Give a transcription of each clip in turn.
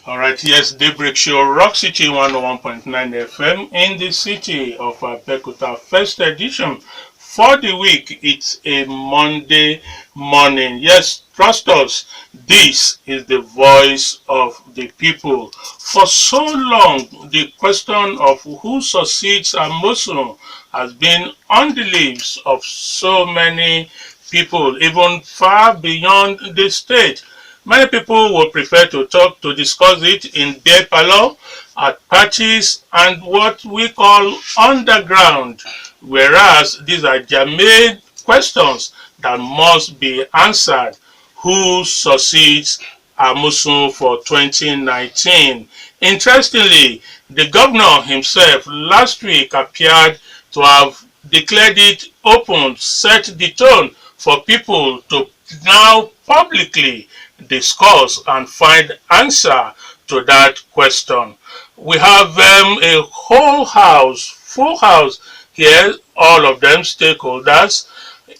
All right, yes, Daybreak Show, Rock City 101.9 FM in the city of Abeokuta, first edition for the week. It's a Monday morning. Yes, trust us, this is the voice of the people. For so long, the question of who succeeds Amosun has been on the lips of so many people, even far beyond the state. Many people would prefer to talk to discuss it in beer parlor, at parties, and what we call underground, whereas these are germane questions that must be answered. Who succeeds Amosun for 2019? Interestingly, the governor himself last week appeared to have declared it open, set the tone for people to now publicly discuss and find answer to that question. We have a whole house, full house here, all of them stakeholders.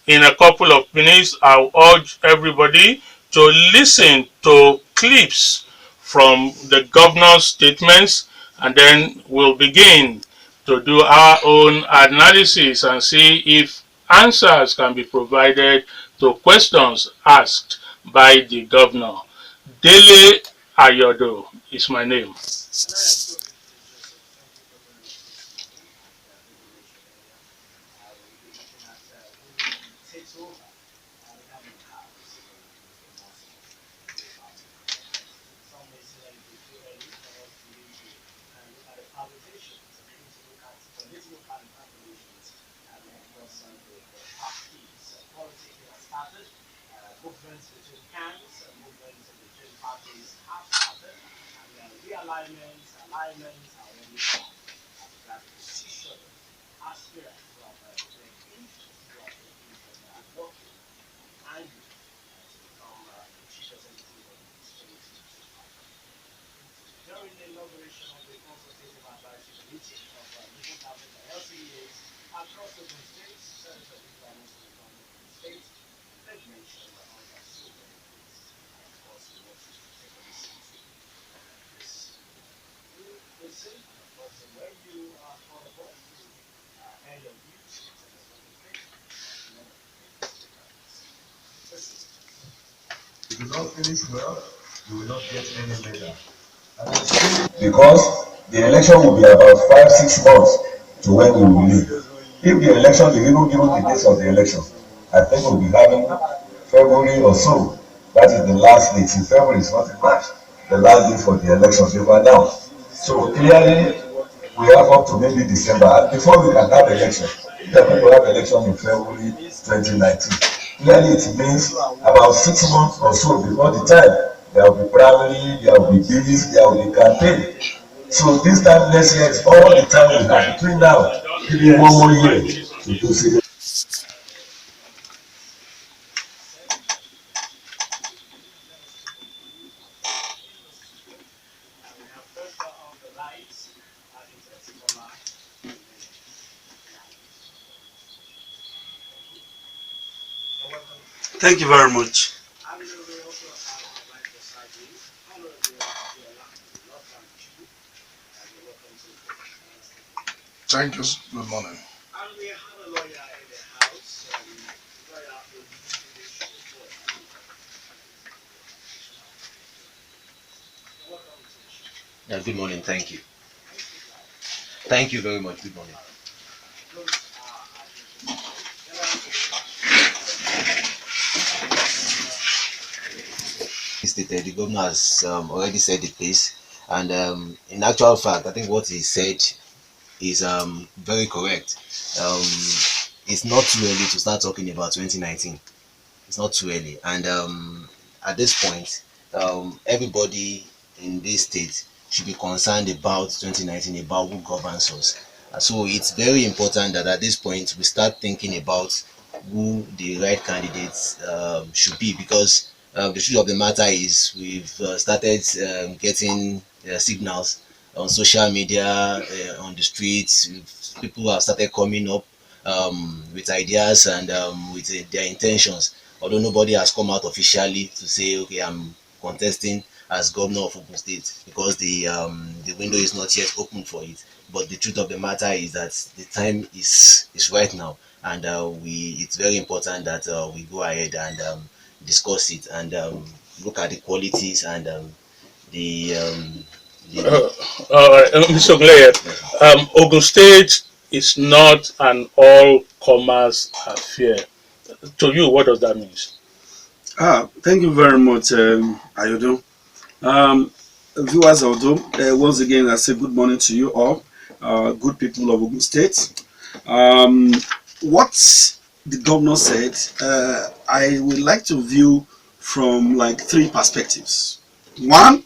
In a couple of minutes, I'll urge everybody to listen to clips from the governor's statements, and then we'll begin to do our own analysis and see if answers can be provided to questions asked by the governor. Dele Ayodo is my name. If you don't finish well, you will not get any medal. Because the election will be about 5-6 months to when we will leave. If the election, they even give us the dates of the election, I think we'll be having February or so. That is the last date. In February is not in March. The last day for the election they were announced. So clearly, we have up to maybe December. And before we can have election, if the people have election in February 2019, clearly it means about 6 months or so before the time there will be primary, there will be bills, there will be campaign. So this time next year is all the time we have between now, maybe 1 more year to see. Thank you very much. Thank you. Good morning. Yeah, good morning. Thank you. Thank you very much. Good morning. Stated, the governor has already said the pace, and in actual fact, I think what he said is very correct. It's not too early to start talking about 2019. It's not too early, and at this point, everybody in this state should be concerned about 2019, about who governs us. So it's very important that at this point we start thinking about who the right candidates should be, because the truth of the matter is we've started getting signals on social media, on the streets. People have started coming up with ideas and with their intentions, although nobody has come out officially to say, okay, I'm contesting as governor of Ogun State, because the window is not yet open for it. But the truth of the matter is that the time is right now, and we it's very important that we go ahead and discuss it and look at the qualities and the the Uh, all right, Mr. Ogunleye, Ogun State is not an all-commerce affair. To you, what does that mean? Thank you very much, Ayodo. Viewers, although once again I say good morning to you all, good people of Ogun State. What the governor said, I would like to view from like three perspectives. One,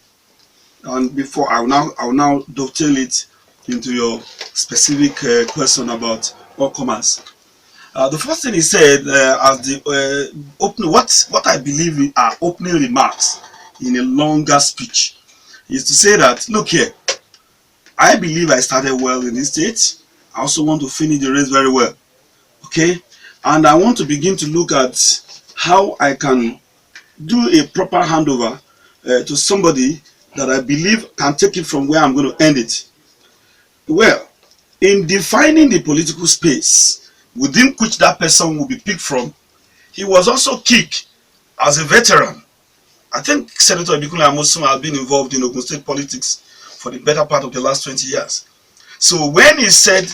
and before I will now dovetail it into your specific question about all commerce. The first thing he said, as the what I believe are opening remarks in a longer speech, is to say that, look here, I believe I started well in this state. I also want to finish the race very well. Okay, and I want to begin to look at how I can do a proper handover to somebody that I believe can take it from where I'm going to end it. Well, in defining the political space within which that person will be picked from, he was also kicked as a veteran. I think Senator Ibikunle Amosun has been involved in Ogun State politics for the better part of the last 20 years. So when he said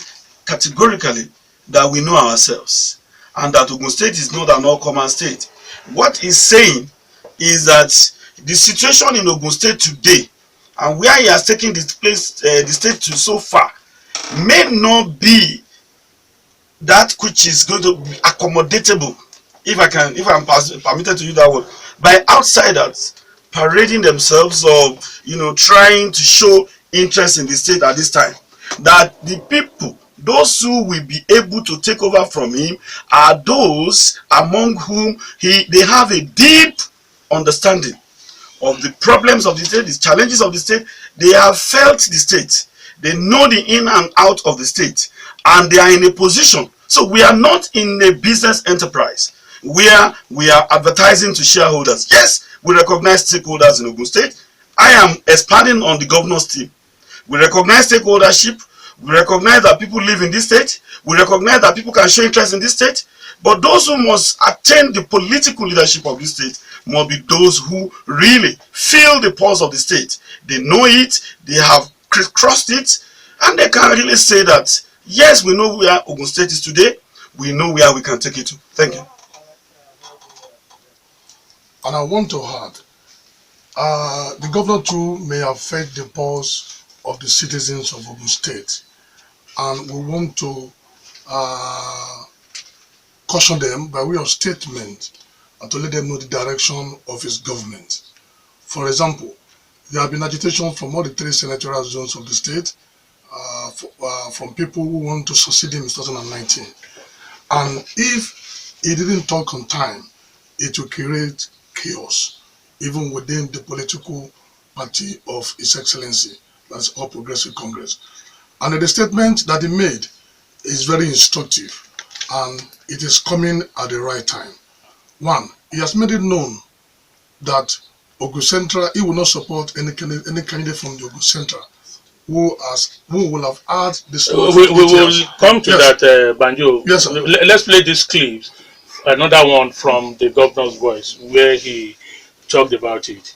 categorically that we know ourselves and that Ogun State is not an all-common state, what he's saying is that the situation in Ogun State today and where he has taken the state to so far may not be that which is going to be accommodatable, if I'm permitted to use that word, by outsiders parading themselves or trying to show interest in the state at this time. That the people, those who will be able to take over from him, are those among whom they have a deep understanding of the problems of the state, the challenges of the state. They have felt the state. They know the in and out of the state, and they are in a position. So we are not in a business enterprise where we are advertising to shareholders. Yes, we recognize stakeholders in Ogun State. I am expanding on the governor's team. We recognize stakeholdership. We recognize that people live in this state. We recognize that people can show interest in this state. But those who must attain the political leadership of this state must be those who really feel the pulse of the state. They know it, they have crossed it, and they can really say that, yes, we know where Ogun State is today. We know where we can take it to. Thank you. And I want to add, the governor too may affect the pulse of the citizens of Ogun State, and we want to caution them by way of statement and to let them know the direction of his government. For example, there have been agitation from all the three senatorial zones of the state, from people who want to succeed him in 2019. And if he didn't talk on time, it will create chaos, even within the political party of His Excellency, that's All Progressive Congress. And the statement that he made is very instructive, and it is coming at the right time. One, he has made it known that Ogun Central, he will not support any candidate from the Ogun Central who will have had this. We will come to Yes. that, Banjo. Yes, sir. Let's play this clip, another one from the governor's voice, where he talked about it.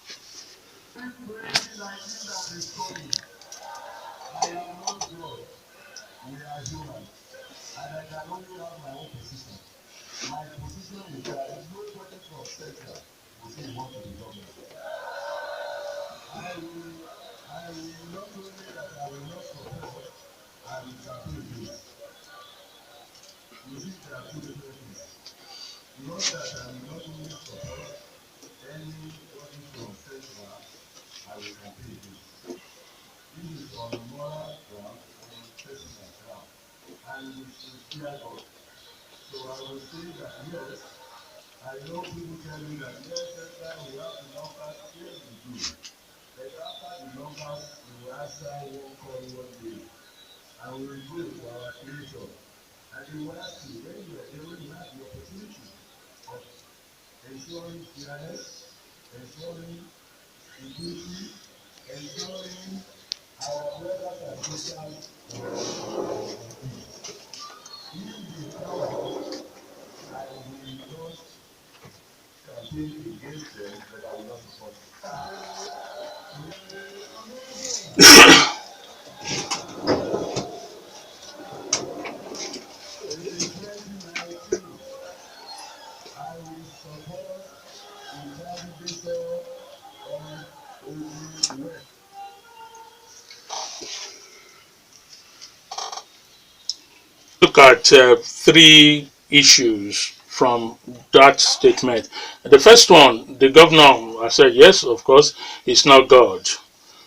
Look at three issues from that statement. The first one, the governor, I said, yes, of course, he's not God.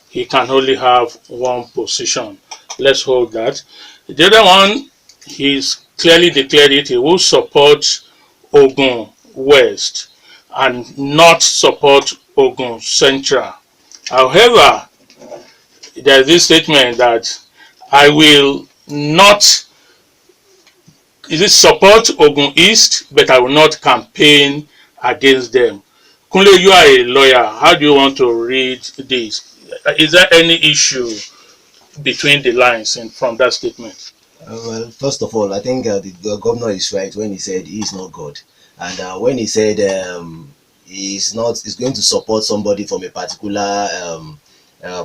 He can only have one position. Let's hold that. The other one, he's clearly declared it. He will support Ogun West and not support Ogun Central. However, there's this statement that I will not, is it support Ogun East, but I will not campaign against them. Kunle, you are a lawyer. How do you want to read this? Is there any issue between the lines and from that statement? Well, first of all, I think the governor is right when he said he is not God, and when he said he's going to support somebody from a particular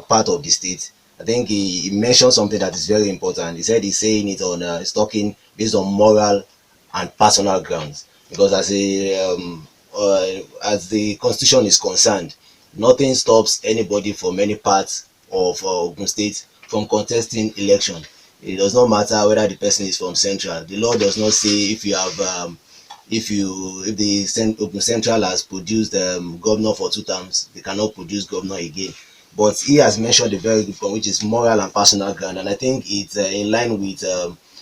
part of the state. I think he mentioned something that is very important. He said he's saying it on he's talking based on moral and personal grounds, because as the constitution is concerned, nothing stops anybody from any part of Ogun State from contesting election. It does not matter whether the person is from Central. The law does not say if you have if the Ogun Central has produced governor for 2 terms, they cannot produce governor again. But he has mentioned a very good point, which is moral and personal ground, and I think it's in line with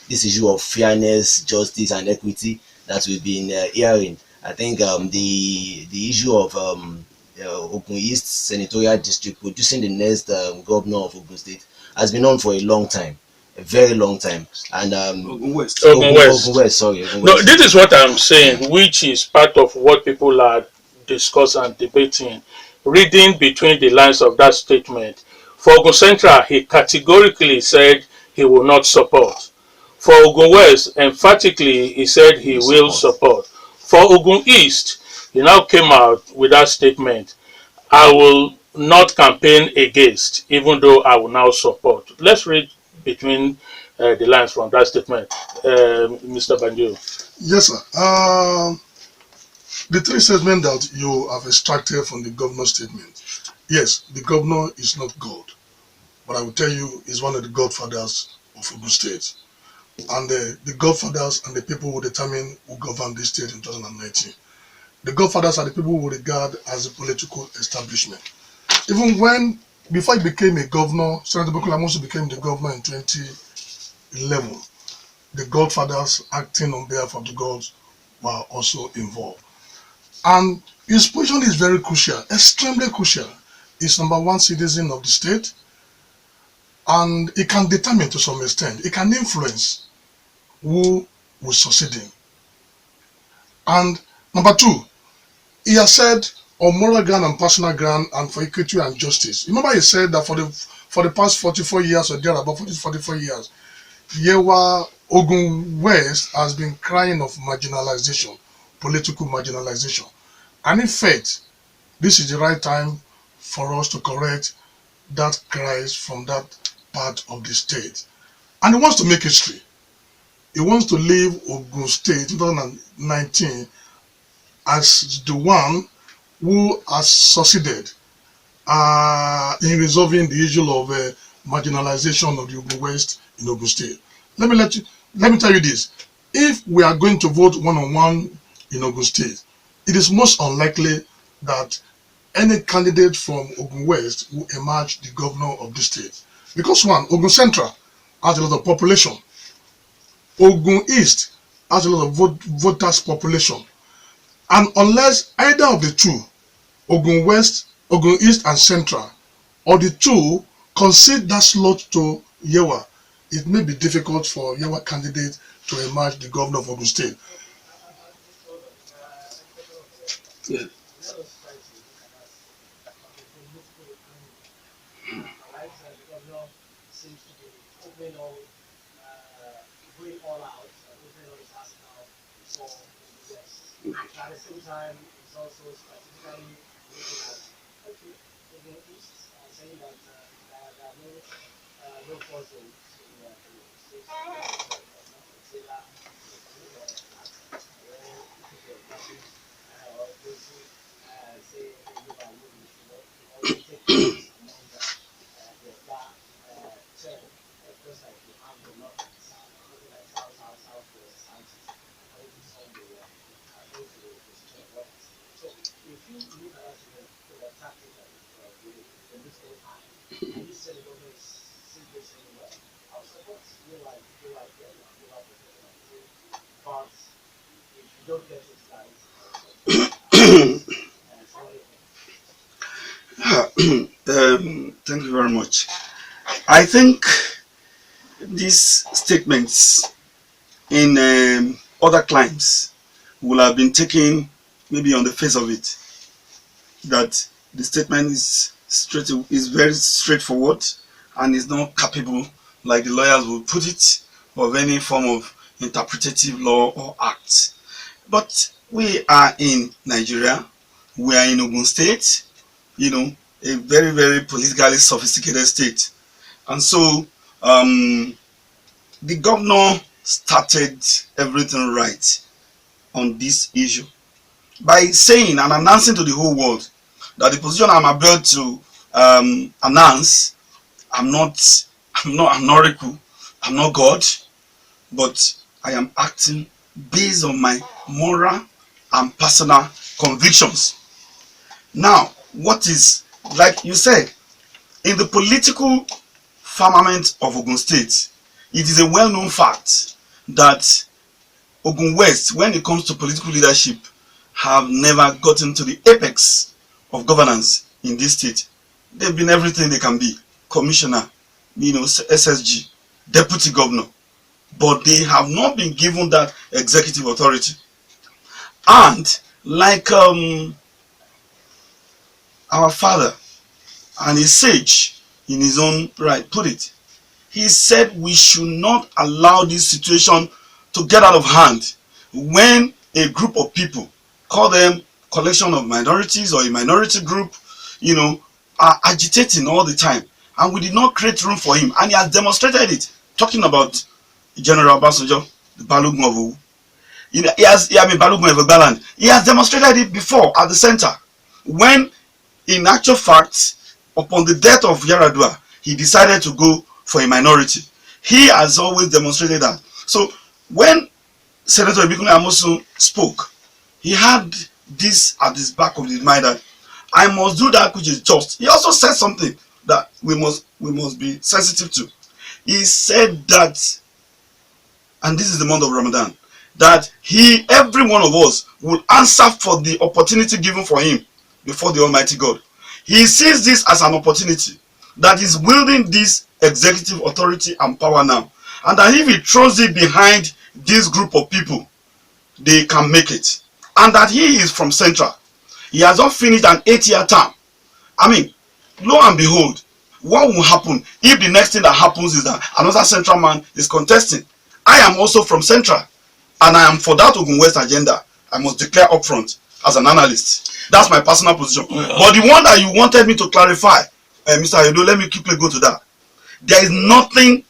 this issue of fairness, justice, and equity that we've been hearing. I think the issue of Ogun East Senatorial District producing the next governor of Ogun State has been on for a long time, a very long time. And Ogun West. Ogun West. Ogun West, sorry. Ogun No, West. this is what I'm saying, which is part of what people are discussing and debating. Reading between the lines of that statement, for Ogun Central, he categorically said he will not support. For Ogun West, emphatically, he said he will support. For Ogun East, he now came out with that statement, I will not campaign against, even though I will now support. Let's read between the lines from that statement, Mr. Banjo. Yes, sir. The three statements that you have extracted from the governor's statement. Yes, the governor is not God, but I will tell you, he's one of the godfathers of Ogun State. And the godfathers and the people who determine who govern this state in 2019. The godfathers are the people who regard as a political establishment. Even when, before he became a governor, Senator Ibikunle Amosun became the governor in 2011, the godfathers acting on behalf of the gods were also involved. And his position is very crucial, extremely crucial. He's number one citizen of the state, and he can determine to some extent, he can influence who will succeed him. And number two, he has said on moral ground and personal ground and for equity and justice. Remember he said that for the past 44 years or thereabout, 44 years, Yewa Ogun West has been crying of marginalization, political marginalization. And in fact, this is the right time for us to correct that cries from that part of the state. And he wants to make history. He wants to leave Ogun State 2019 as the one who has succeeded in resolving the issue of marginalization of the Ogun West in Ogun State. Let me tell you this. If we are going to vote one-on-one in Ogun State, it is most unlikely that any candidate from Ogun West will emerge the governor of the state. Because one, Ogun Central has a lot of population. Ogun East has a lot of voters population. And unless either of the two, Ogun West, Ogun East and Central, or the two concede that slot to Yewa, it may be difficult for Yewa candidate to emerge the governor of Ogun State. Yeah. seems to be opening all, going all out, opening all his arsenal for the West. At the same time, he's also strategically looking at, okay, the East, saying that there are no force zones in the states. Taylor, where people clashes or places say Yoruba women should also take place among that term, just like you have the north and south, something like southwest, southeast, according to some according to the position of what. So if you look at us tactically, from this whole time, and you say the government is simply saying, well, I'll support you like Deola, you like protecting my team, but if you don't get it right, I'll support somebody. Thank you very much. I think these statements in other climes will have been taken maybe on the face of it, that the statement is very straightforward and is not capable, like the lawyers will put it, of any form of interpretative law or act. But we are in Nigeria, we are in Ogun State, a very, very politically sophisticated state. And so the governor started everything right on this issue by saying and announcing to the whole world that the position I'm about to announce, I'm not Oracle, I'm not God, but I am acting based on my moral and personal convictions. Now, what is, like you said, in the political firmament of Ogun State, it is a well-known fact that Ogun West, when it comes to political leadership, have never gotten to the apex of governance in this state. They've been everything they can be. Commissioner, SSG, deputy governor. But they have not been given that executive authority. And like our father and a sage in his own right put it, he said we should not allow this situation to get out of hand when a group of people, call them collection of minorities or a minority group, are agitating all the time. And we did not create room for him. And he has demonstrated it. Talking about General Obasanjo, the Balogun of Owu. Balogun of Ogbaland. He has demonstrated it before at the center. When, in actual fact, upon the death of Yaradua, he decided to go for a minority. He has always demonstrated that. So when Senator Ibikunle Amosun spoke, he had this at his back of his mind that I must do that which is just. He also said something that we must be sensitive to. He said that, and this is the month of Ramadan, that every one of us will answer for the opportunity given for him before the Almighty God. He sees this as an opportunity that is wielding this executive authority and power now, and that if he throws it behind this group of people, they can make it. And that he is from Central. He has not finished an 8-year term. I mean, lo and behold, what will happen if the next thing that happens is that another Central man is contesting? I am also from Central, and I am for that Ogun West agenda. I must declare upfront as an analyst. That's my personal position. But the one that you wanted me to clarify, Mr. Ayodo, let me quickly go to that. There is nothing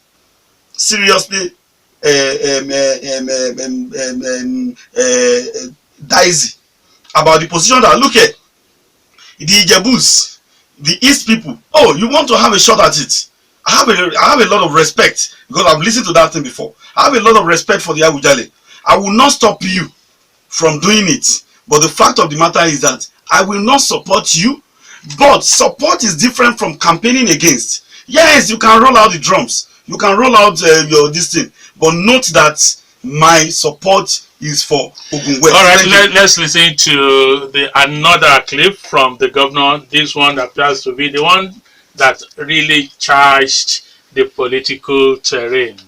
seriously dicey about the position that, look at the Ijebus, the East people. Oh, you want to have a shot at it? I have a lot of respect because I've listened to that thing before. I have a lot of respect for the Awujale. I will not stop you from doing it. But the fact of the matter is that I will not support you. But support is different from campaigning against. Yes, you can roll out the drums. You can roll out your this thing. But note that my support is for Ogun West. All right, let's listen to another clip from the governor. This one appears to be the one that really charged the political terrain.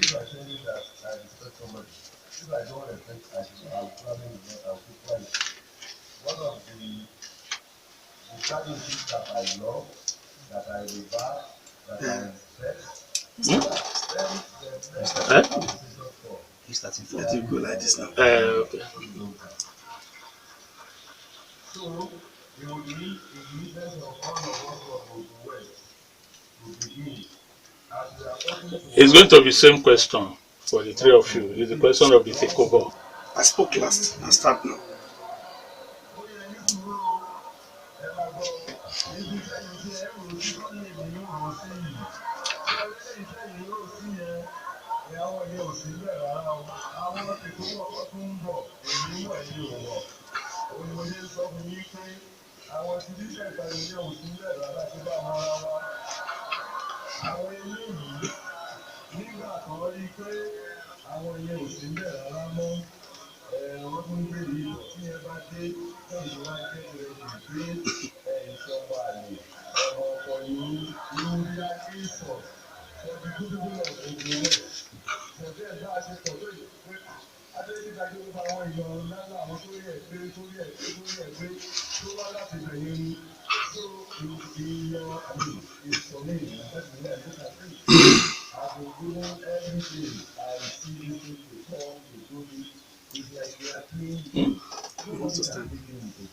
If I tell you that I respect somebody, if I don't respect, I'll probably I'll keep quiet. One of the strategies that I love, that I revere, that I respect. He's starting from. Let it go like this now. Okay. So, it will be in the interest of all of us from the West to begin. As we are talking to It's going to be same question for the three of you. It's the question of the takeover. I spoke last. I start now. àwọn tí níṣẹ́ ìpàdé yẹn ò sí nílẹ̀ rárá tó bá wọn ara wa àwọn eléyìí nígbà kan rí pé àwọn yẹn ò sí nílẹ̀ rárá mọ́ wọ́n tún gbé yìí lọ tí yẹn bá dé lẹ́yìn wá jẹ́ rẹ̀ jù pé ìṣọ̀wọ́ àlè ọmọ ọkọ yìí ló ń yá kí sọ̀ ṣọ́bi gbogbo ọ̀gbìn rẹ̀ ṣọ̀bí ẹ̀ bá a ṣe pọ̀ lóye pé adéyíkájú ń fa àwọn èèyàn lálẹ́ àwọn tó yẹ pé tó wá láti bẹ̀yẹ ni tó ìyàn àmì ìsọ̀lẹ̀ ìgbàgbọ́sílẹ̀ nípa pé àgbègbè everyday àìsí ìṣe ìtọ́ ìtòbi ìgbàgbé àti nobody can begin with it.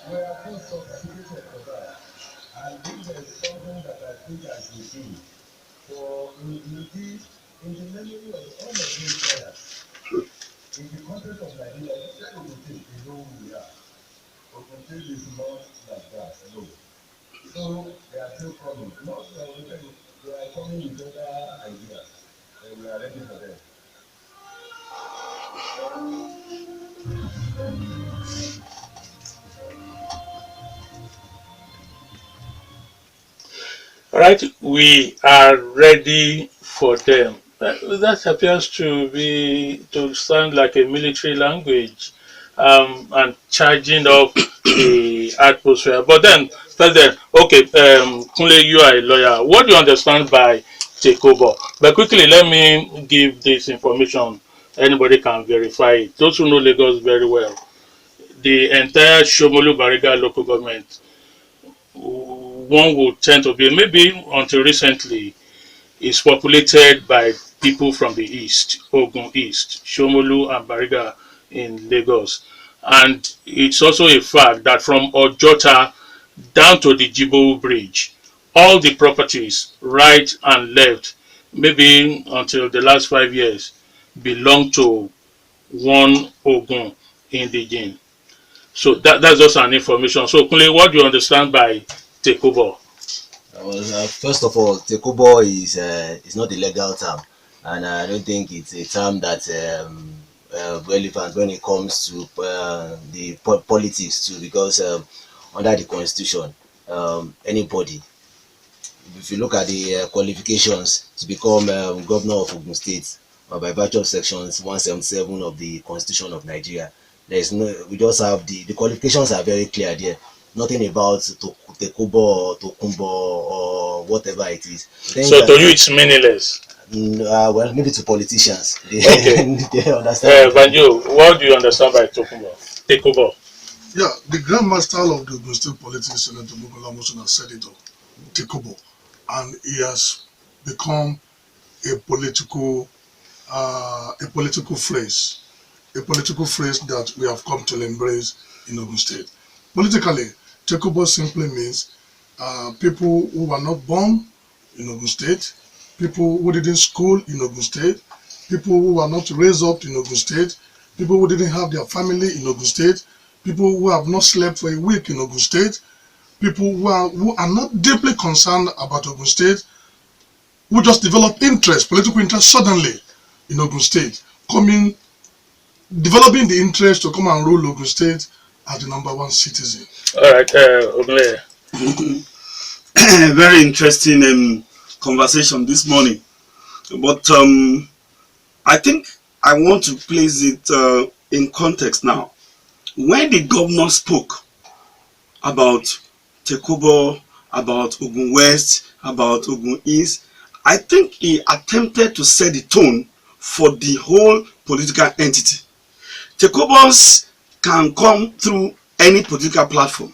We are too sophisticated for that. And this is something that I think I should do for in the memory of all of these players. In the context of Nigeria, instead of the thing, they know who we are. Open is not like that, no. So they are still coming. Not that they are coming with other ideas, and we are ready for them. All right, we are ready for them. That appears to sound like a military language, and charging up the atmosphere. But then, okay, Kunle, you are a lawyer. What do you understand by takeover? But quickly, let me give this information. Anybody can verify it. Those who know Lagos very well, the entire Shomolu Bariga local government, one would tend to be, maybe until recently, is populated by people from the east, Ogun East, Shomolu and Bariga in Lagos. And it's also a fact that from Ojota down to the Jibo Bridge, all the properties, right and left, maybe until the last 5 years, belong to one Ogun indigene. So that's just an information. So Kunle, what do you understand by takeover? Well, first of all, takeover is not a legal term, and I don't think it's a term that's relevant when it comes to the politics too, because under the constitution, anybody, if you look at the qualifications to become governor of Ogun State, by virtue of sections 177 of the Constitution of Nigeria, there is no. We just have the qualifications are very clear there. Nothing about takeover or tokumbo or whatever it is. So to you, it's meaningless. Well, maybe to politicians, they, Okay. they understand. Banjo, what do you understand by takeover? Yeah, the grandmaster of the Ogun State politics, Senator Ibikunle Amosun, has said it all. Takeover, and he has become a political phrase, that we have come to embrace in Ogun State. Politically, takeover simply means people who were not born in Ogun State, people who didn't school in Ogun State, people who were not raised up in Ogun State, people who didn't have their family in Ogun State, people who have not slept for a week in Ogun State, people who are not deeply concerned about Ogun State, who just develop political interest suddenly in Ogun State, developing the interest to come and rule Ogun State as the #1 citizen. All right, Ogunleye. Very interesting conversation this morning, but I think I want to place it in context now. When the governor spoke about takeover, about Ogun West, about Ogun East, I think he attempted to set the tone for the whole political entity. Takeovers can come through any political platform,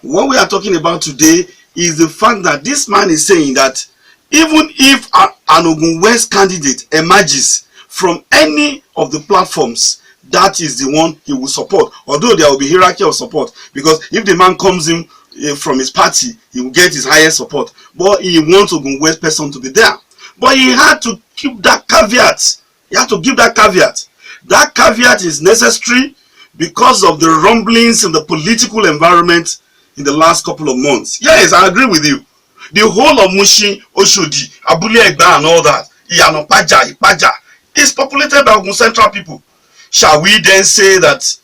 What we are talking about today is the fact that this man is saying that even if an Ogun West candidate emerges from any of the platforms, that is the one he will support. Although there will be hierarchy of support, because if the man comes in from his party, he will get his highest support. But he wants Ogun West person to be there. But he had to keep that caveat. He had to give that caveat. That caveat is necessary because of the rumblings in the political environment in the last couple of months. Yes, I agree with you. The whole of Mushin, Oshodi, Abule Egba and all that, Iyano Paja, Ipaja, is populated by Ogun Central people. Shall we then say that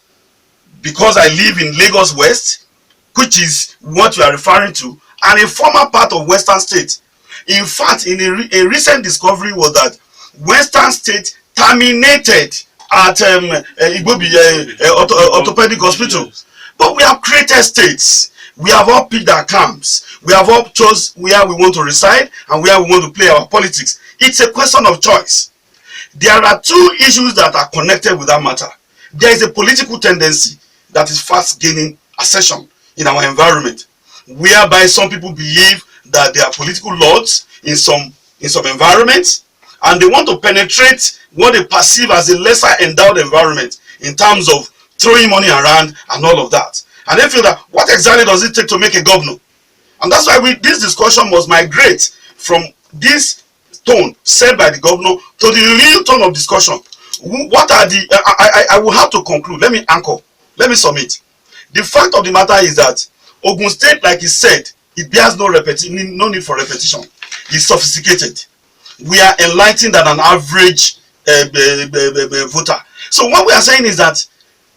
because I live in Lagos West, which is what you are referring to, and a former part of Western State? In fact, in a recent discovery was that Western State terminated at orthopedic hospital. But we have created states. We have all picked our camps. We have all chose where we want to reside and where we want to play our politics. It's a question of choice. There are two issues that are connected with that matter. There is a political tendency that is fast gaining accession in our environment, whereby some people believe that they are political lords in some environments, and they want to penetrate what they perceive as a lesser endowed environment in terms of throwing money around and all of that. And they feel that what exactly does it take to make a governor? And that's why this discussion must migrate from this tone said by the governor to the real tone of discussion. What are the I will have to conclude. Let me anchor. Let me submit. The fact of the matter is that Ogun State, like he said, it bears no need for repetition. It's sophisticated. We are enlightened than an average voter. So what we are saying is that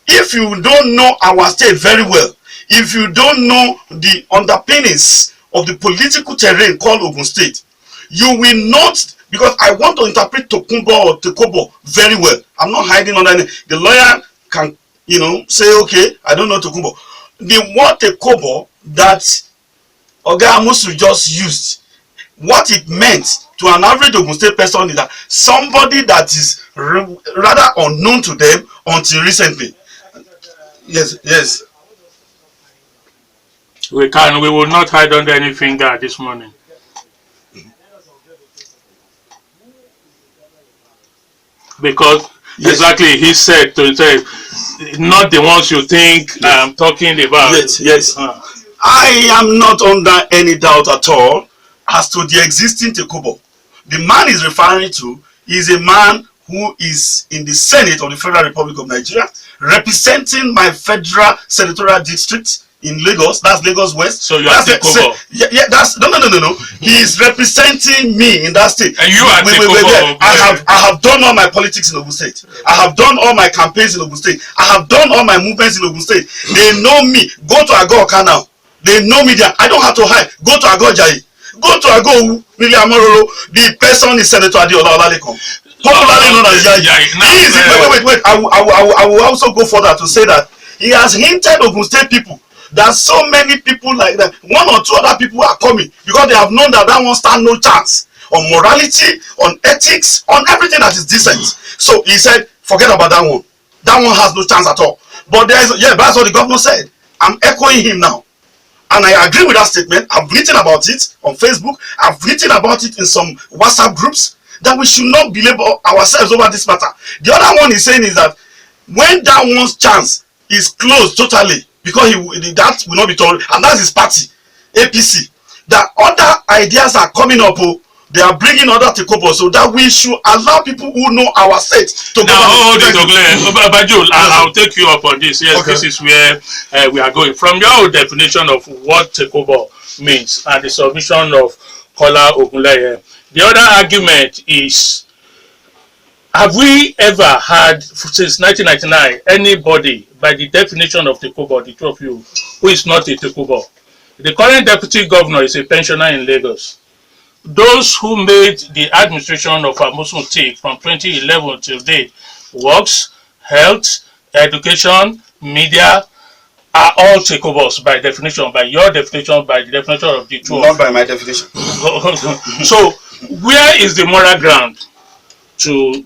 if you don't know our state very well, if you don't know the underpinnings of the political terrain called Ogun State, you will not, because I want to interpret Tokunbo or Tekobo very well. I'm not hiding under any. The lawyer can, say, okay, I don't know Tokunbo. The word Tekobo that Oga Amosun just used, what it meant to an average Ogun State person is that somebody that is rather unknown to them until recently. Yes. We will not hide under any finger this morning. Because exactly he said to himself, not the ones you think I'm talking about. Yes. I am not under any doubt at all as to the existing Tekobo. The man is referring to is a man who is in the Senate of the Federal Republic of Nigeria, representing my federal senatorial district in Lagos. That's Lagos West. So you are Tekobo. Yeah. That's no. He is representing me in that state. And you are Tekobo. I have done all my politics in Ogun State. I have done all my campaigns in Ogun State. I have done all my movements in Ogun State. They know me. Go to Agoka now. They know me there. I don't have to hide. Go to Agojayi. Go to Ago William Amororo. The person is Senator Deola, popularly known as Yayi. Wait. I will also go further to say that he has hinted Ogun State people that so many people like that, one or two other people are coming because they have known that one stand no chance on morality, on ethics, on everything that is decent. So he said, forget about that one. That one has no chance at all. But that's what the governor said. I'm echoing him now. And I agree with that statement. I've written about it on Facebook. I've written about it in some WhatsApp groups, that we should not belabor ourselves over this matter. The other one he's saying is that when that one's chance is closed totally, because that will not be told, and that's his party, APC, that other ideas are coming up. They are bringing other Tekobo, so that we should allow people who know our state to go. Now, hold it, Ogunleye. I'll take you up on this. Yes, okay. This is where we are going. From your definition of what Tekobo means and the submission of Kola Ogunleye, the other argument is, have we ever had, since 1999, anybody, by the definition of Tekobo, the two of you, who is not a Tekobo? The current deputy governor is a pensioner in Lagos. Those who made the administration of Amosun take from 2011 till date, works, health, education, media, are all Tekobos by definition, by your definition, by the definition of the two. Not by my definition. So, where is the moral ground to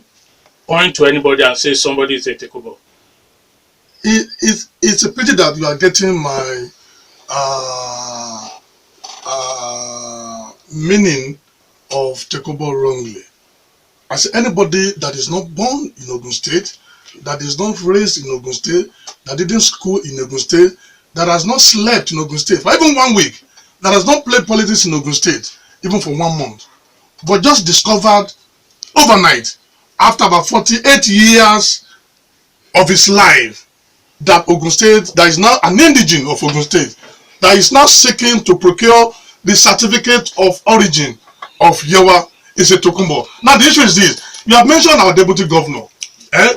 point to anybody and say somebody is a Tekobo? It's a pity that you are getting my meaning of take over wrongly. I say anybody that is not born in Ogun State, that is not raised in Ogun State, that didn't school in Ogun State, that has not slept in Ogun State for even 1 week, that has not played politics in Ogun State even for 1 month, but just discovered overnight after about 48 years of his life that Ogun State, that is now an indigene of Ogun State, that is now seeking to procure the certificate of origin of Yewa is a Tokumbo. Now the issue is this: you have mentioned our deputy governor.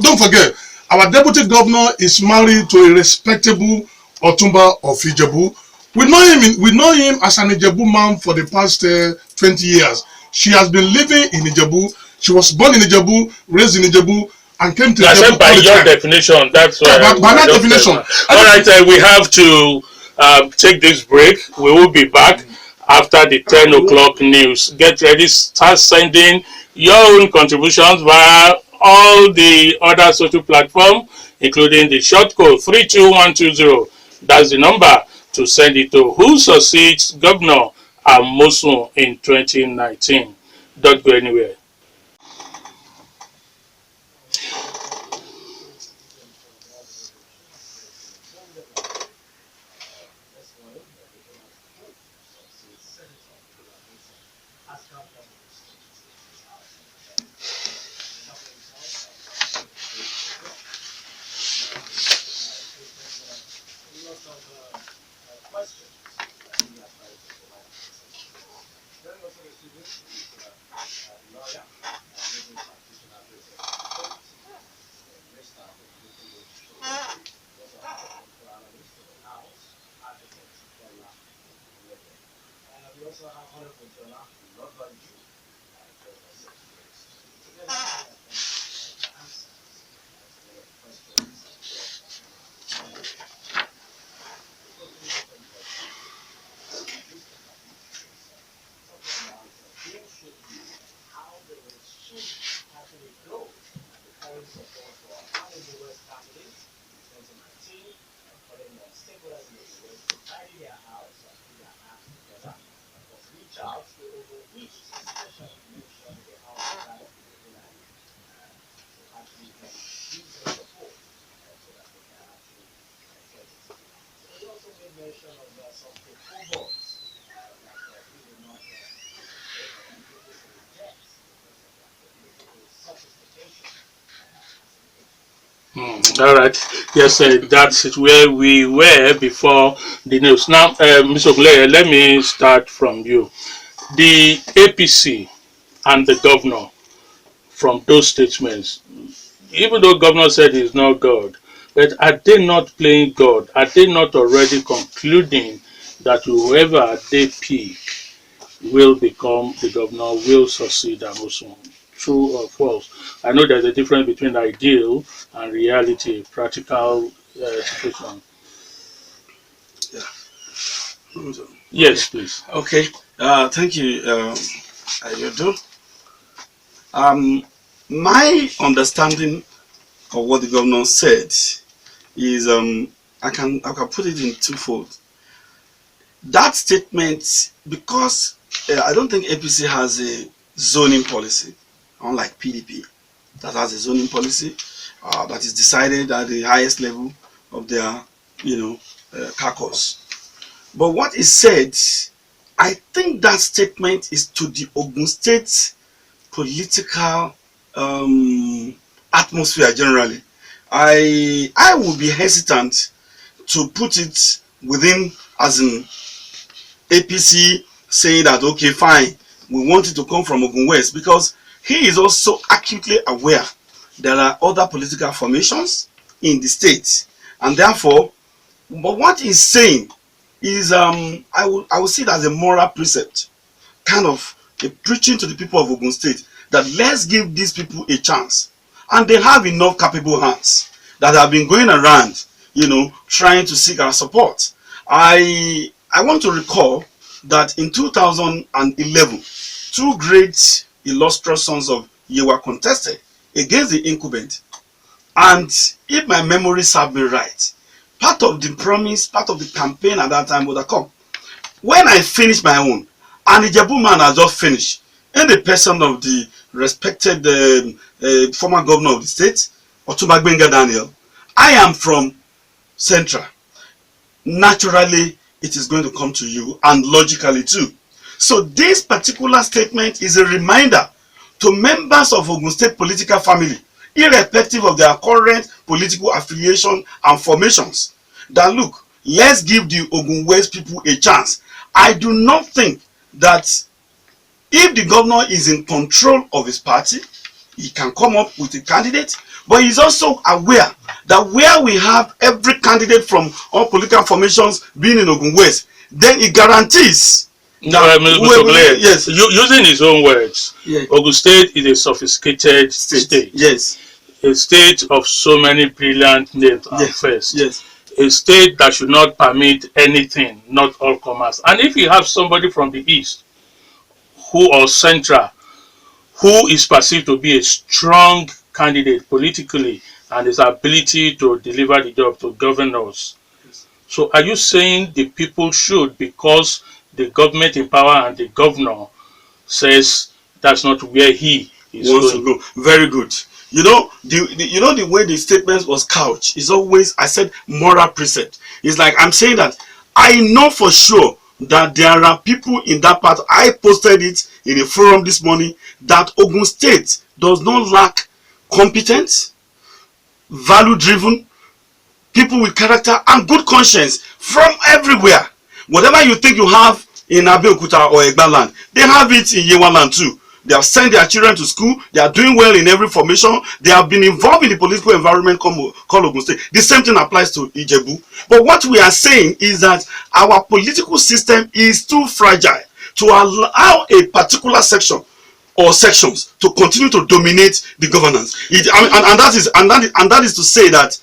Don't forget, our deputy governor is married to a respectable Otumba of Ijebu. We know him as an Ijebu man for the past 20 years. She has been living in Ijebu. She was born in Ijebu, raised in Ijebu, and came to Ijebu. By your definition, that's why. By my definition. All right, we have to take this break. We will be back after the 10 o'clock news. Get ready, start sending your own contributions via all the other social platforms, including the short code 32120. That's the number to send it to. Who succeeds Governor Amosun in 2019? Don't go anywhere. We also have Honorable Deola, Lordbanjou, how the race should actually go, and the current support for our West candidates in 2019, calling on stakeholders in the West to tidy their house and put their acts together. Of course, reach out to overreach, especially make sure that the house is right in the land, so actually can use their support so that they can actually get it. So we also made mention of some proposals that we will not All right. Yes, that's where we were before the news. Now, Mr. Ogunleye, let me start from you. The APC and the governor, from those statements, even though governor said he's not God, but are they not playing God? Are they not already concluding that whoever they pick will become the governor, will succeed Amosun? True or false? I know there's a difference between ideal and reality, practical situation. Yeah. Yes, please. Okay. Thank you, Ayodo. My understanding of what the governor said is I can put it in twofold. That statement, because I don't think APC has a zoning policy, unlike PDP, that has a zoning policy that is decided at the highest level of their, caucus. But what is said, I think that statement is to the Ogun State political atmosphere generally. I would be hesitant to put it within, as in APC saying that okay, fine, we want it to come from Ogun West, because he is also acutely aware there are other political formations in the state, and therefore, but what he's saying is I will see it as a moral precept, kind of a preaching to the people of Ogun State that let's give these people a chance, and they have enough capable hands that have been going around, trying to seek our support. I want to recall that in 2011, two great illustrious sons of Yewa contested against the incumbent, and if my memory serves me right, part of the promise, part of the campaign at that time would have come. When I finished my own, and Ijebu man has just finished, in the person of the respected former governor of the state, Otumba Gbenga Daniel, I am from Central. Naturally, it is going to come to you, and logically too. So this particular statement is a reminder to members of Ogun State political family, irrespective of their current political affiliation and formations, that look, let's give the Ogun West people a chance. I do not think that if the governor is in control of his party, he can come up with a candidate, but he's also aware that where we have every candidate from all political formations being in Ogun West, then it guarantees that yes. Using his own words, yes. Ogun State is a sophisticated state. Yes. A state of so many brilliant names and first. Yes. A state that should not permit anything, not all comers. And if you have somebody from the east who or central who is perceived to be a strong candidate politically and his ability to deliver the job to governors. So are you saying the people should, because the government in power and the governor says that's not where he is wants going to go? Very good. You know, the way the statement was couched is always, I said, moral precept. It's like I'm saying that I know for sure that there are people in that part. I posted it in a forum this morning that Ogun State does not lack competence, value-driven people with character and good conscience from everywhere. Whatever you think you have in Abeokuta or Egbaland, they have it in Yewaland too. They have sent their children to school. They are doing well in every formation. They have been involved in the political environment called Ogun State. The same thing applies to Ijebu. But what we are saying is that our political system is too fragile to allow a particular section or sections to continue to dominate the governance. That is to say that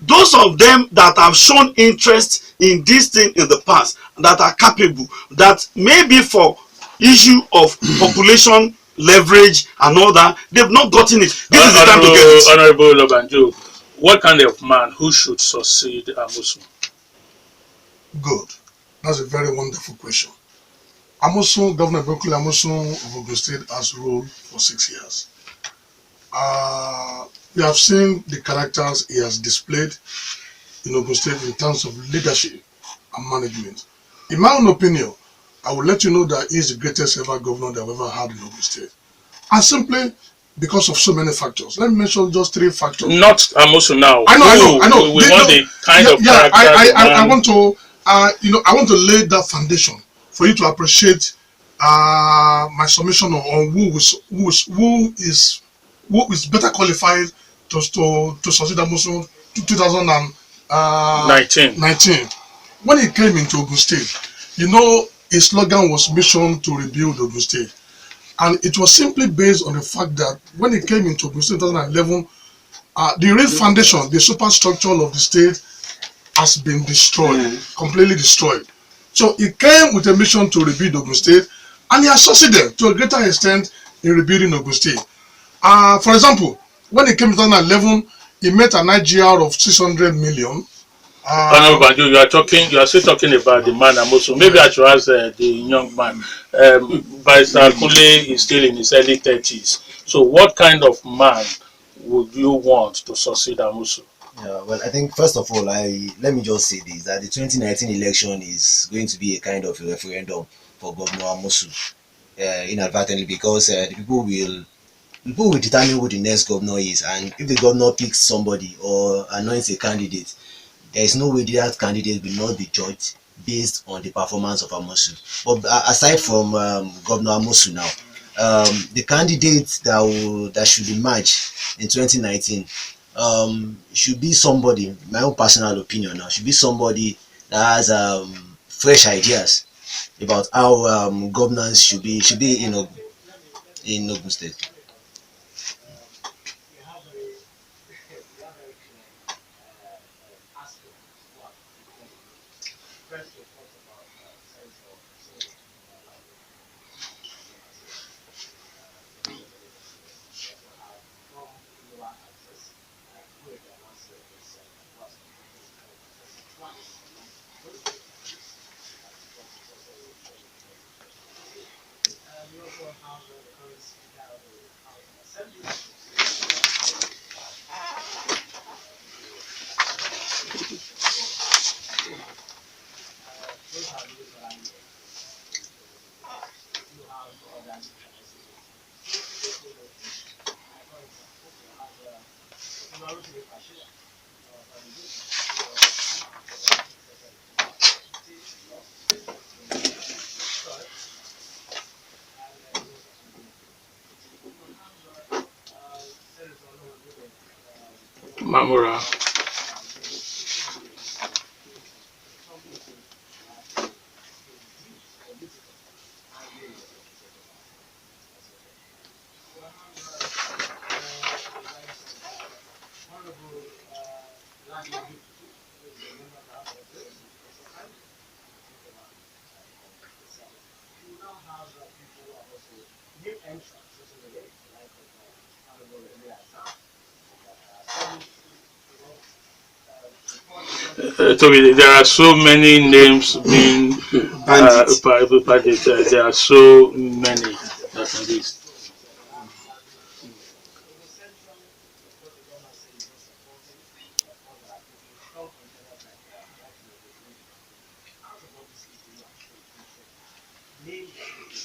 those of them that have shown interest in this thing in the past, that are capable, that maybe for issue of population leverage and all that, they've not gotten it. This is the time to get it. Honorable Lordbanjou, what kind of man who should succeed Amosun? Good. That's a very wonderful question. Amosun, Governor Ibikunle Amosun of Ogun State has ruled for 6 years. We have seen the characters he has displayed in Ogun State in terms of leadership and management. In my own opinion, I will let you know that he is the greatest ever governor that we've ever had in Ogun State. And simply because of so many factors. Let me mention just 3 factors. Not Amosun now. I know. We want the kind of character. I want to, I want to lay that foundation for you to appreciate my submission on who is better qualified to succeed Amosun 2019. When he came into Ogun State, his slogan was mission to rebuild Ogun State. And it was simply based on the fact that when he came into Ogun State 2011, the real foundation, the superstructure of the state has been destroyed, completely destroyed. So he came with a mission to rebuild Ogun State, and he has succeeded to a greater extent in rebuilding Ogun State. For example, when he came in 2011, he met an IGR of 600 million. Honorable, you are still talking about the man Amosun. Maybe I should ask the young man. Barrister Kunle is still in his early 30s. So what kind of man would you want to succeed Amosun? Yeah, well, I think first of all, let me just say this, that the 2019 election is going to be a kind of a referendum for Governor Amosun, inadvertently, because the people will determine who the next governor is, and if the governor picks somebody or anoints a candidate, there is no way that candidate will not be judged based on the performance of Amosun. But aside from Governor Amosun now, the candidate that should emerge in 2019 should be somebody, my own personal opinion now, should be somebody that has fresh ideas about how governance should be in Ogun State. We also have the current speaker of the House of Assembly. Those are those that I'm here. You have other capacity. For example, you have Maruti Pashila. Mamura. Tobi, there are so many names being bandits. There are so many that on this.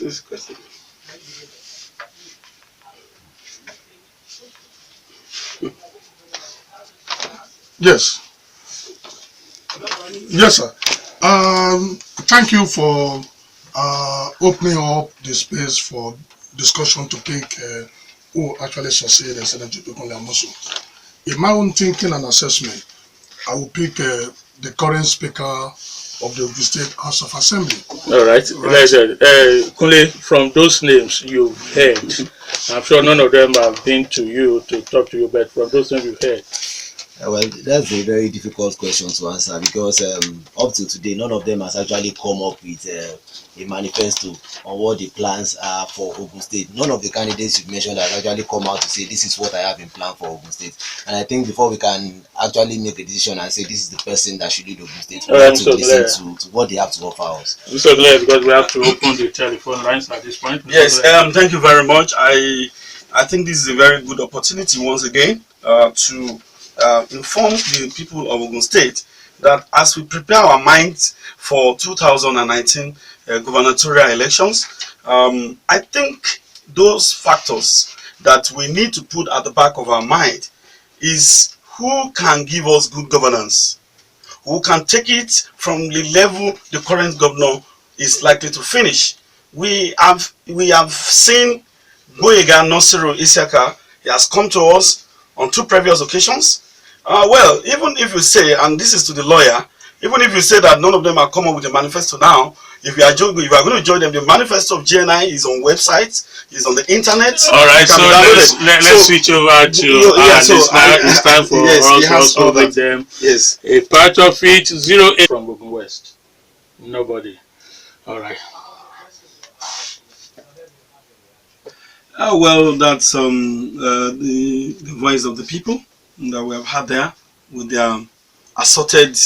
This question. Yes. Yes, sir. Thank you for opening up the space for discussion to pick who actually succeeded in Senator Ibikunle Amosun. In my own thinking and assessment, I will pick the current speaker of the Ogun State House of Assembly. All right. Like I said, Kunle, from those names you've heard, I'm sure none of them have been to you to talk to you, but from those names you've heard. Well, that's a very difficult question to answer because up to today, none of them has actually come up with a manifesto on what the plans are for Ogun State. None of the candidates you mentioned have actually come out to say this is what I have in plan for Ogun State. And I think before we can actually make a decision and say this is the person that should lead Ogun State, we have to listen to what they have to offer us. I'm so glad because we have to open the telephone lines at this point. Yes, thank you very much. I think this is a very good opportunity once again to inform the people of Ogun State that as we prepare our minds for 2019 gubernatorial elections, I think those factors that we need to put at the back of our mind is who can give us good governance, who can take it from the level the current governor is likely to finish. We have seen Boyega Nasiru Isiaka. He has come to us on 2 previous occasions. Well, even if you say, and this is to the lawyer, even if you say that none of them are come up with a manifesto now, if you are going to join them, the manifesto of GNI is on websites, is on the internet. All right, so let's switch over to it's time for us to also with them. Yes. A part of it, 08 from Ogun West. Nobody. All right. Well, that's the voice of the people that we have had there with their assorted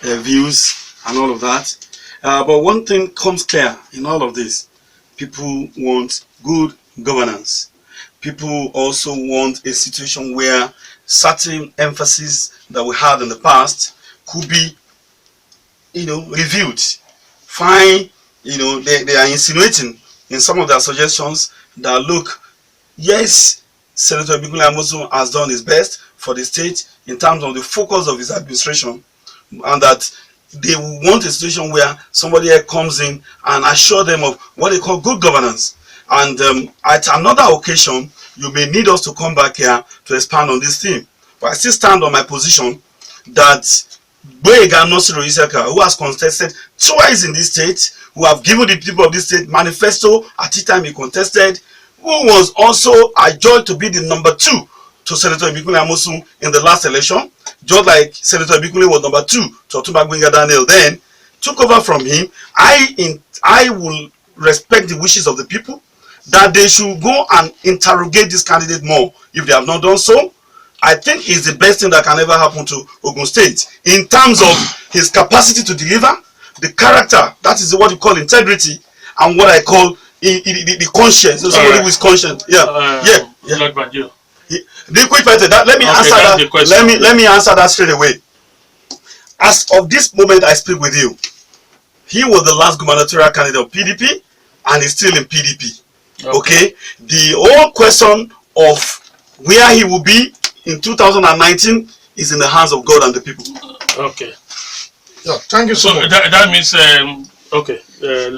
views and all of that. But one thing comes clear in all of this. People want good governance. People also want a situation where certain emphasis that we had in the past could be, reviewed. Fine, they are insinuating in some of their suggestions that, look, yes, Senator Ibikunle Amosun has done his best for the state in terms of the focus of his administration, and that they want a situation where somebody else comes in and assure them of what they call good governance. And at another occasion, you may need us to come back here to expand on this theme. But I still stand on my position that Boyega Nasiru Isiaka, who has contested twice in this state, who have given the people of this state manifesto at the time he contested, who was also adjudged to be the number 2 to Senator Ibikunle Amosun in the last election, just like Senator Ibikunle was number 2 to Otumba Gbenga Daniel then, took over from him. I will respect the wishes of the people that they should go and interrogate this candidate more if they have not done so. I think is the best thing that can ever happen to Ogun State in terms of his capacity to deliver, the character, that is what you call integrity, and what I call the conscience. So somebody who is conscious. Yeah. Lordbanjou. The quick question. Let me answer that. Let me answer that straight away. As of this moment I speak with you, he was the last gubernatorial candidate of PDP and is still in PDP. Okay. The whole question of where he will be in 2019 is in the hands of God and the people. Okay. Yeah, thank you so much. That means okay. Yeah,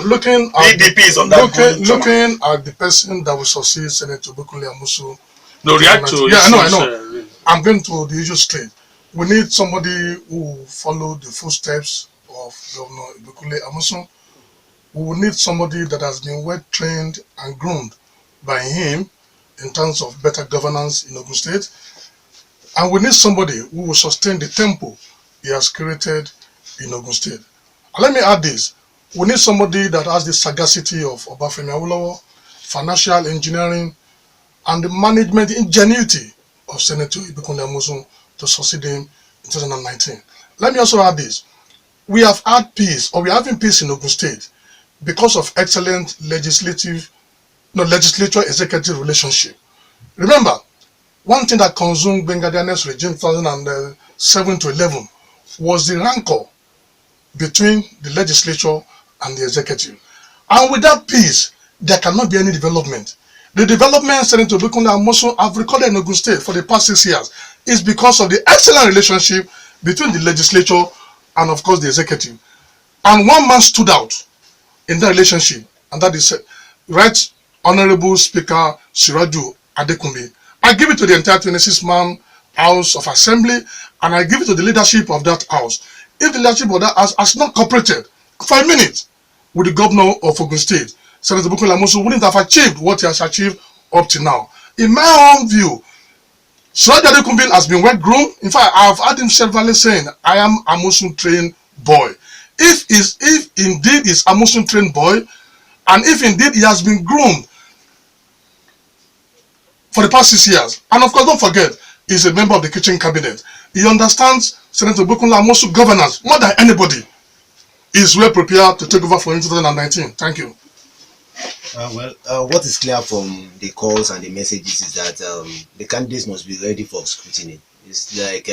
looking at PDP is on that looking at the person that will succeed Senator Ibikunle Amosun. No, react to yeah, I know. I'm going to the issue straight. We need somebody who will follow the footsteps of Governor Ibikunle Amosun. We will need somebody that has been well trained and groomed by him in terms of better governance in Ogun State. And we need somebody who will sustain the tempo he has created in Ogun State. And let me add this. We need somebody that has the sagacity of Obafemi Awolowo, financial engineering, and the management ingenuity of Senator Ibikunle Amosun to succeed him in 2019. Let me also add this. We have had peace, or we are having peace in Ogun State because of excellent legislature-executive relationship. Remember, one thing that consumed Bengadiane's regime 2007 to 11 was the rancor between the legislature and the executive. And with that peace, there cannot be any development. The development Senator Ibikunle Amosun have recorded in Ogun State for the past 6 years is because of the excellent relationship between the legislature and, of course, the executive. And one man stood out in that relationship, and that is Right Honorable Speaker Siraju Adekunle. I give it to the entire 26-man House of Assembly, and I give it to the leadership of that house. If the leadership of that house has not cooperated for a minute with the governor of Ogun State, Senator Ibikunle Amosun wouldn't have achieved what he has achieved up to now. In my own view, Siraju Adekunle has been well groomed. In fact, I've heard him severally saying, I am Amosun trained boy. If indeed is Amosun trained boy, and if indeed he has been groomed for the past 6 years, and of course don't forget, he's a member of the kitchen cabinet. He understands Senator Ibikunle Amosun governance more than anybody. He's well prepared to take over for him in 2019. Thank you. What is clear from the calls and the messages is that the candidates must be ready for scrutiny. It's like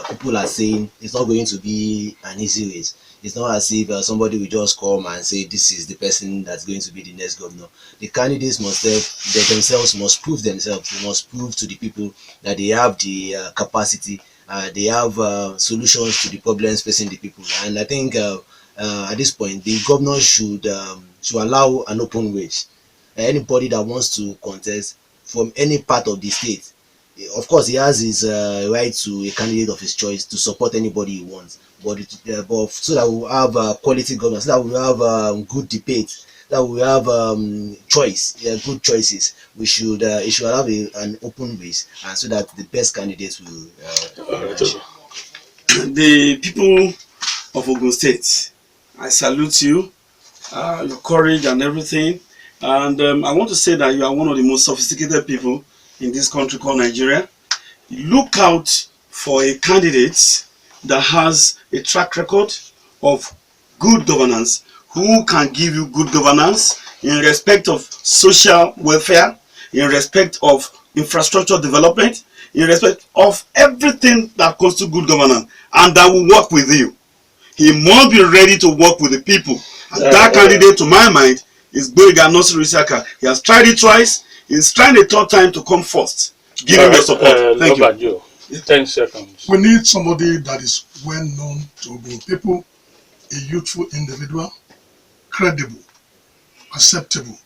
people are saying it's not going to be an easy race. It's not as if somebody will just come and say this is the person that's going to be the next governor. The candidates themselves must prove themselves. They must prove to the people that they have the capacity, they have solutions to the problems facing the people. And I think at this point, the governor should allow an open race. Anybody that wants to contest from any part of the state, of course, he has his right to a candidate of his choice to support anybody he wants. But so that we will have quality governance, so that we will have good debate, that we will have good choices. We should it should have an open race, and so that the best candidates will. The people of Ogun State, I salute you, your courage and everything. And I want to say that you are one of the most sophisticated people in this country called Nigeria. Look out for a candidate that has a track record of good governance, who can give you good governance in respect of social welfare, in respect of infrastructure development, in respect of everything that constitutes good governance, and that will work with you. He must be ready to work with the people. And that candidate, to my mind, is Boyega Nasiru Isaka. He has tried it twice. He's trying the third time to come first. Give him your support. Thank you. 10 seconds. We need somebody that is well known to Ogun people, a youthful individual, credible, acceptable,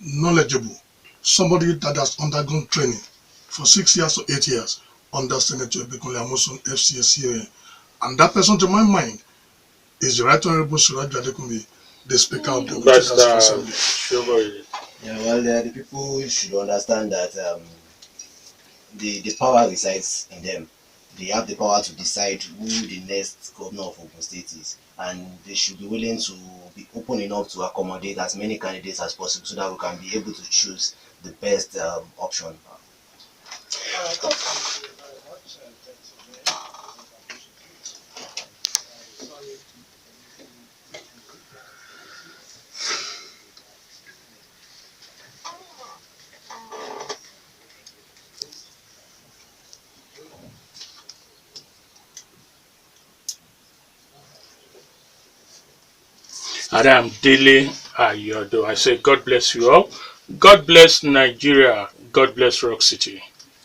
knowledgeable, somebody that has undergone training for 6 years or 8 years under Senator Ibikunle Amosun, FCSCA. And that person, to my mind, is the Right Honorable Siraju Adekunle, the Speaker of the House of Assembly. Yeah, well, the people should understand that the power resides in them. They have the power to decide who the next governor of Ogun State is, and they should be willing to be open enough to accommodate as many candidates as possible so that we can be able to choose the best option. And I'm Dele Ayodo. I say God bless you all. God bless Nigeria. God bless Rock City.